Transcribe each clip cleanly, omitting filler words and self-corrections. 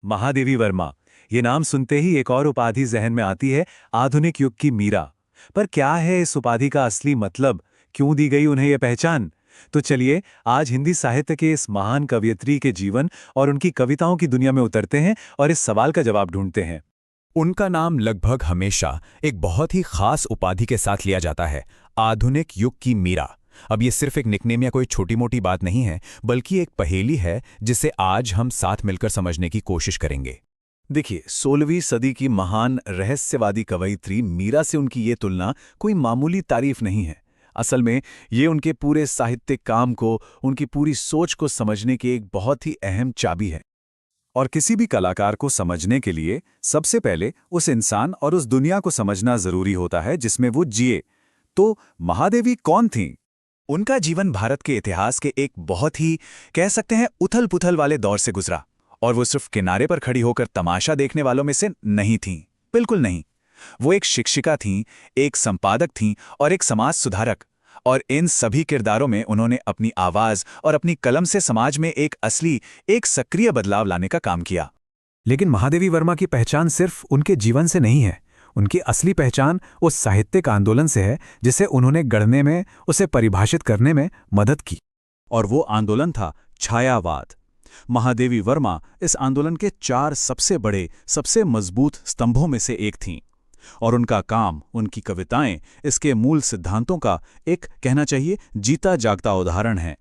महादेवी वर्मा। ये नाम सुनते ही एक और उपाधि जहन में आती है, आधुनिक युग की मीरा। पर क्या है इस उपाधि का असली मतलब? क्यों दी गई उन्हें ये पहचान? तो चलिए आज हिंदी साहित्य के इस महान कवयित्री के जीवन और उनकी कविताओं की दुनिया में उतरते हैं और इस सवाल का जवाब ढूंढते हैं। उनका नाम लगभग हमेशा एक बहुत ही खास उपाधि के साथ लिया जाता है, आधुनिक युग की मीरा। अब ये सिर्फ एक निकनेम या कोई छोटी मोटी बात नहीं है, बल्कि एक पहेली है जिसे आज हम साथ मिलकर समझने की कोशिश करेंगे। देखिए, 16वीं सदी की महान रहस्यवादी कवयित्री मीरा से उनकी ये तुलना कोई मामूली तारीफ नहीं है। असल में ये उनके पूरे साहित्यिक काम को, उनकी पूरी सोच को समझने की एक बहुत ही अहम चाबी है। और किसी भी कलाकार को समझने के लिए सबसे पहले उस इंसान और उस दुनिया को समझना जरूरी होता है जिसमें वो जिए। तो महादेवी कौन थीं? उनका जीवन भारत के इतिहास के एक बहुत ही, कह सकते हैं, उथल-पुथल वाले दौर से गुजरा। और वो सिर्फ किनारे पर खड़ी होकर तमाशा देखने वालों में से नहीं थीं, बिल्कुल नहीं। वो एक शिक्षिका थीं, एक संपादक थीं और एक समाज सुधारक। और इन सभी किरदारों में उन्होंने अपनी आवाज और अपनी कलम से समाज में एक सक्रिय बदलाव लाने का काम किया। लेकिन महादेवी वर्मा की पहचान सिर्फ उनके जीवन से नहीं है। उनकी असली पहचान उस साहित्यिक आंदोलन से है जिसे उन्होंने गढ़ने में, उसे परिभाषित करने में मदद की। और वो आंदोलन था छायावाद। महादेवी वर्मा इस आंदोलन के 4 सबसे बड़े, सबसे मजबूत स्तंभों में से एक थीं। और उनका काम, उनकी कविताएं इसके मूल सिद्धांतों का एक, कहना चाहिए, जीता जागता उदाहरण है।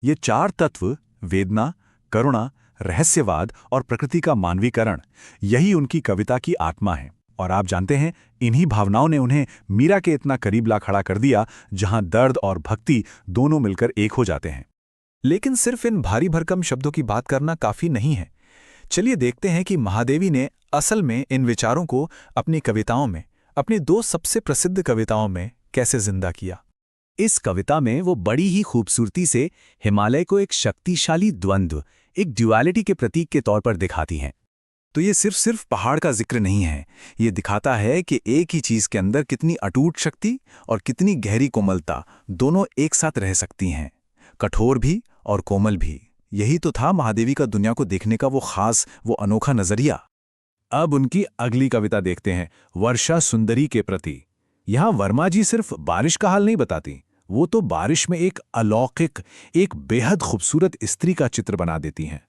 ये 4 तत्व, वेदना, करुणा, रहस्यवाद और प्रकृति का मानवीकरण, यही उनकी कविता की आत्मा है। और आप जानते हैं, इन्हीं भावनाओं ने उन्हें मीरा के इतना करीब ला खड़ा कर दिया जहां दर्द और भक्ति दोनों मिलकर एक हो जाते हैं। लेकिन सिर्फ इन भारी भरकम शब्दों की बात करना काफी नहीं है। चलिए देखते हैं कि महादेवी ने असल में इन विचारों को अपनी कविताओं में, अपनी 2 सबसे प्रसिद्ध कविताओं में कैसे जिंदा किया। इस कविता में वो बड़ी ही खूबसूरती से हिमालय को एक शक्तिशाली द्वंद्व, एक ड्युअलिटी के प्रतीक के तौर पर दिखाती हैं। तो ये सिर्फ पहाड़ का जिक्र नहीं है, ये दिखाता है कि एक ही चीज के अंदर कितनी अटूट शक्ति और कितनी गहरी कोमलता दोनों एक साथ रह सकती हैं, कठोर भी और कोमल भी। यही तो था महादेवी का दुनिया को देखने का वो खास, वो अनोखा नजरिया। अब उनकी अगली कविता देखते हैं, वर्षा सुंदरी के प्रति। यहां वर्मा जी सिर्फ बारिश का हाल नहीं बताती, वो तो बारिश में एक अलौकिक, एक बेहद खूबसूरत स्त्री का चित्र बना देती हैं।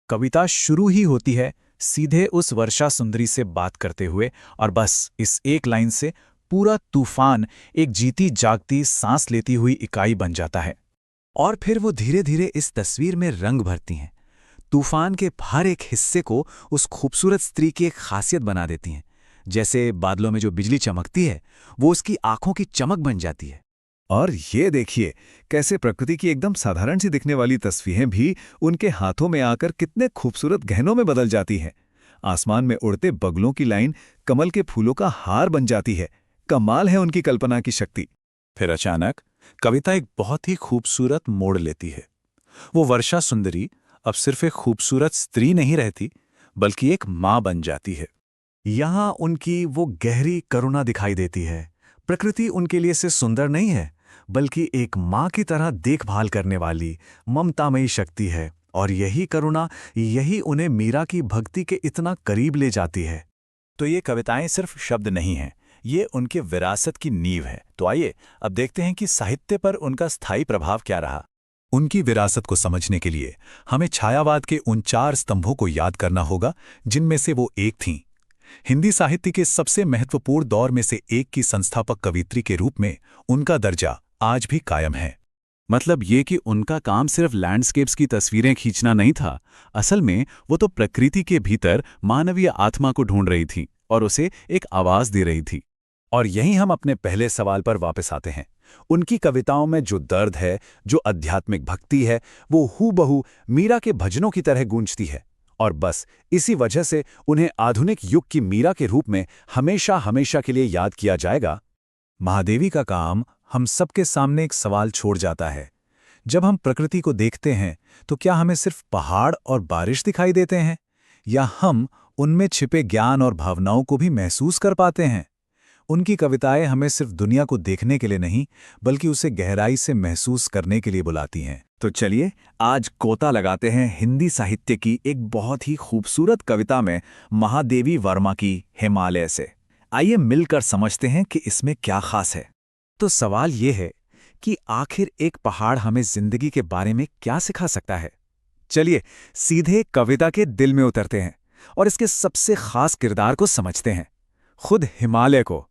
कविता शुरू ही होती है सीधे उस वर्षा सुंदरी से बात करते हुए, और बस इस एक लाइन से पूरा तूफान एक जीती जागती, सांस लेती हुई इकाई बन जाता है। और फिर वो धीरे धीरे इस तस्वीर में रंग भरती हैं, तूफान के हर एक हिस्से को उस खूबसूरत स्त्री की एक खासियत बना देती हैं। जैसे बादलों में जो बिजली चमकती है, वो उसकी आंखों की चमक बन जाती है। और ये देखिए कैसे प्रकृति की एकदम साधारण सी दिखने वाली तस्वीरें भी उनके हाथों में आकर कितने खूबसूरत गहनों में बदल जाती हैं। आसमान में उड़ते बगलों की लाइन कमल के फूलों का हार बन जाती है। कमाल है उनकी कल्पना की शक्ति। फिर अचानक कविता एक बहुत ही खूबसूरत मोड़ लेती है। वो वर्षा सुंदरी अब सिर्फ एक खूबसूरत स्त्री नहीं रहती, बल्कि एक माँ बन जाती है। यहां उनकी वो गहरी करुणा दिखाई देती है। प्रकृति उनके लिए सिर्फ सुंदर नहीं है, बल्कि एक माँ की तरह देखभाल करने वाली ममतामयी शक्ति है। और यही करुणा, यही उन्हें मीरा की भक्ति के इतना करीब ले जाती है। तो ये कविताएं सिर्फ शब्द नहीं हैं, ये उनके विरासत की नींव है। तो आइए अब देखते हैं कि साहित्य पर उनका स्थायी प्रभाव क्या रहा। उनकी विरासत को समझने के लिए हमें छायावाद के उन 4 स्तंभों को याद करना होगा, जिनमें से वो एक थीं। हिंदी साहित्य के सबसे महत्वपूर्ण दौर में से एक की संस्थापक कवियत्री के रूप में उनका दर्जा आज भी कायम है। मतलब ये कि उनका काम सिर्फ लैंडस्केप्स की तस्वीरें खींचना नहीं था, असल में वो तो प्रकृति के भीतर मानवीय आत्मा को ढूंढ रही थी और उसे एक आवाज दे रही थी। और यहीं हम अपने पहले सवाल पर वापस आते हैं। उनकी कविताओं में जो दर्द है, जो आध्यात्मिक भक्ति है, वो हूबहू मीरा के भजनों की तरह गूंजती है। और बस इसी वजह से उन्हें आधुनिक युग की मीरा के रूप में हमेशा हमेशा के लिए याद किया जाएगा। महादेवी का काम हम सबके सामने एक सवाल छोड़ जाता है। जब हम प्रकृति को देखते हैं तो क्या हमें सिर्फ पहाड़ और बारिश दिखाई देते हैं, या हम उनमें छिपे ज्ञान और भावनाओं को भी महसूस कर पाते हैं? उनकी कविताएं हमें सिर्फ दुनिया को देखने के लिए नहीं, बल्कि उसे गहराई से महसूस करने के लिए बुलाती हैं। तो चलिए आज गोता लगाते हैं हिंदी साहित्य की एक बहुत ही खूबसूरत कविता में, महादेवी वर्मा की हिमालय से। आइए मिलकर समझते हैं कि इसमें क्या खास है। तो सवाल ये है कि आखिर एक पहाड़ हमें जिंदगी के बारे में क्या सिखा सकता है। चलिए सीधे कविता के दिल में उतरते हैं और इसके सबसे खास किरदार को समझते हैं, खुद हिमालय को,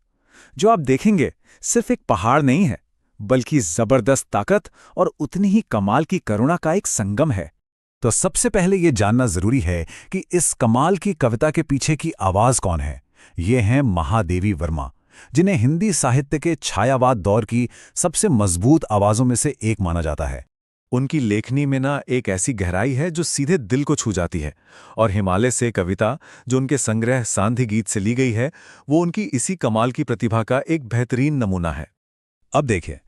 जो आप देखेंगे सिर्फ एक पहाड़ नहीं है, बल्कि जबरदस्त ताकत और उतनी ही कमाल की करुणा का एक संगम है। तो सबसे पहले ये जानना जरूरी है कि इस कमाल की कविता के पीछे की आवाज कौन है। ये हैं महादेवी वर्मा, जिन्हें हिंदी साहित्य के छायावाद दौर की सबसे मजबूत आवाजों में से एक माना जाता है। उनकी लेखनी में ना एक ऐसी गहराई है जो सीधे दिल को छू जाती है, और हिमालय से कविता जो उनके संग्रह सांधी गीत से ली गई है, वो उनकी इसी कमाल की प्रतिभा का एक बेहतरीन नमूना है। अब देखिए,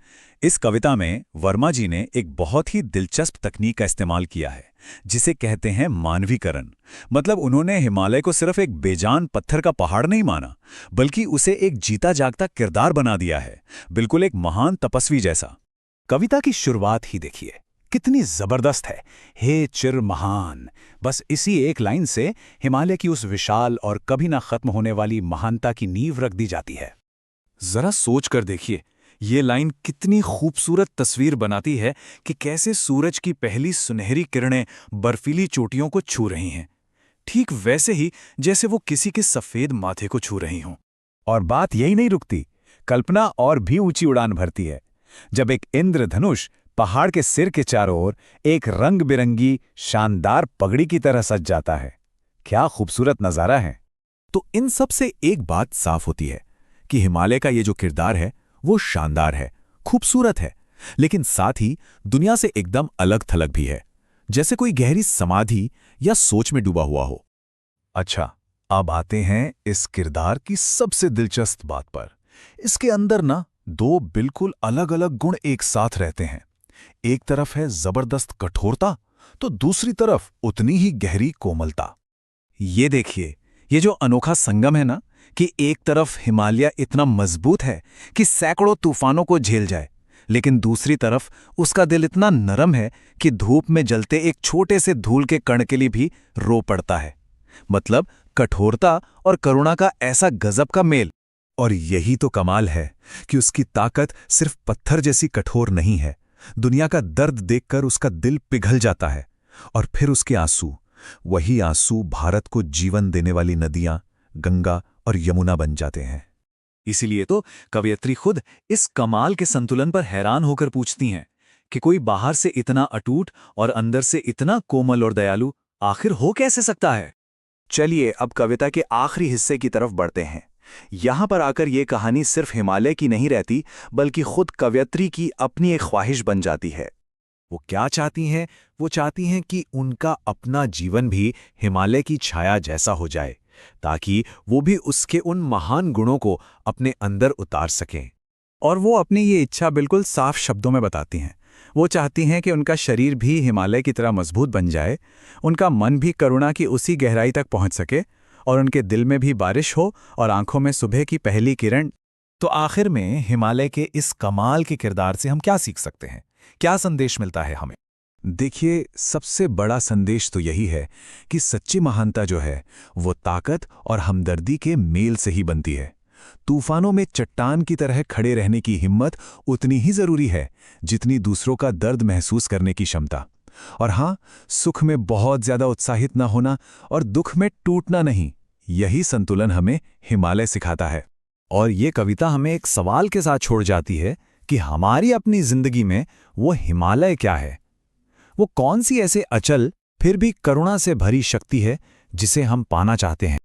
इस कविता में वर्मा जी ने एक बहुत ही दिलचस्प तकनीक का इस्तेमाल किया है, जिसे कहते हैं मानवीकरण। मतलब उन्होंने हिमालय को सिर्फ एक बेजान पत्थर का पहाड़ नहीं माना, बल्कि उसे एक जीता जागता किरदार बना दिया है, बिल्कुल एक महान तपस्वी जैसा। कविता की शुरुआत ही देखिए, कितनी जबरदस्त है। हे चिर महान, बस इसी एक लाइन से हिमालय की उस विशाल और कभी ना खत्म होने वाली महानता की नींव रख दी जाती है। जरा सोच कर देखिए, ये लाइन कितनी खूबसूरत तस्वीर बनाती है कि कैसे सूरज की पहली सुनहरी किरणें बर्फीली चोटियों को छू रही हैं, ठीक वैसे ही जैसे वो किसी के सफेद माथे को छू रही हों। और बात यही नहीं रुकती, कल्पना और भी ऊंची उड़ान भरती है जब एक इंद्रधनुष पहाड़ के सिर के चारों ओर एक रंग बिरंगी शानदार पगड़ी की तरह सज जाता है। क्या खूबसूरत नजारा है। तो इन सब से एक बात साफ होती है कि हिमालय का ये जो किरदार है वो शानदार है, खूबसूरत है, लेकिन साथ ही दुनिया से एकदम अलग थलग भी है, जैसे कोई गहरी समाधि या सोच में डूबा हुआ हो। अच्छा, अब आते हैं इस किरदार की सबसे दिलचस्प बात पर। इसके अंदर ना दो बिल्कुल अलग अलग गुण एक साथ रहते हैं। एक तरफ है जबरदस्त कठोरता, तो दूसरी तरफ उतनी ही गहरी कोमलता। ये देखिए, ये जो अनोखा संगम है ना, कि एक तरफ हिमालय इतना मजबूत है कि सैकड़ों तूफानों को झेल जाए, लेकिन दूसरी तरफ उसका दिल इतना नरम है कि धूप में जलते एक छोटे से धूल के कण के लिए भी रो पड़ता है। मतलब कठोरता और करुणा का ऐसा गजब का मेल। और यही तो कमाल है कि उसकी ताकत सिर्फ पत्थर जैसी कठोर नहीं है, दुनिया का दर्द देखकर उसका दिल पिघल जाता है। और फिर उसके आंसू, वही आंसू भारत को जीवन देने वाली नदियां गंगा और यमुना बन जाते हैं। इसीलिए तो कवयित्री खुद इस कमाल के संतुलन पर हैरान होकर पूछती हैं कि कोई बाहर से इतना अटूट और अंदर से इतना कोमल और दयालु आखिर हो कैसे सकता है। चलिए अब कविता के आखिरी हिस्से की तरफ बढ़ते हैं। यहां पर आकर यह कहानी सिर्फ हिमालय की नहीं रहती, बल्कि खुद कवयित्री की अपनी एक ख्वाहिश बन जाती है। वो क्या चाहती हैं? वो चाहती हैं कि उनका अपना जीवन भी हिमालय की छाया जैसा हो जाए, ताकि वो भी उसके उन महान गुणों को अपने अंदर उतार सकें। और वो अपनी ये इच्छा बिल्कुल साफ शब्दों में बताती हैं। वो चाहती हैं कि उनका शरीर भी हिमालय की तरह मजबूत बन जाए, उनका मन भी करुणा की उसी गहराई तक पहुंच सके, और उनके दिल में भी बारिश हो और आंखों में सुबह की पहली किरण। तो आखिर में हिमालय के इस कमाल के किरदार से हम क्या सीख सकते हैं? क्या संदेश मिलता है हमें? देखिए, सबसे बड़ा संदेश तो यही है कि सच्ची महानता जो है वो ताकत और हमदर्दी के मेल से ही बनती है। तूफानों में चट्टान की तरह खड़े रहने की हिम्मत उतनी ही जरूरी है जितनी दूसरों का दर्द महसूस करने की क्षमता। और हाँ, सुख में बहुत ज्यादा उत्साहित न होना और दुख में टूटना नहीं, यही संतुलन हमें हिमालय सिखाता है। और ये कविता हमें एक सवाल के साथ छोड़ जाती है कि हमारी अपनी जिंदगी में वो हिमालय क्या है? वो कौन सी ऐसे अचल फिर भी करुणा से भरी शक्ति है जिसे हम पाना चाहते हैं?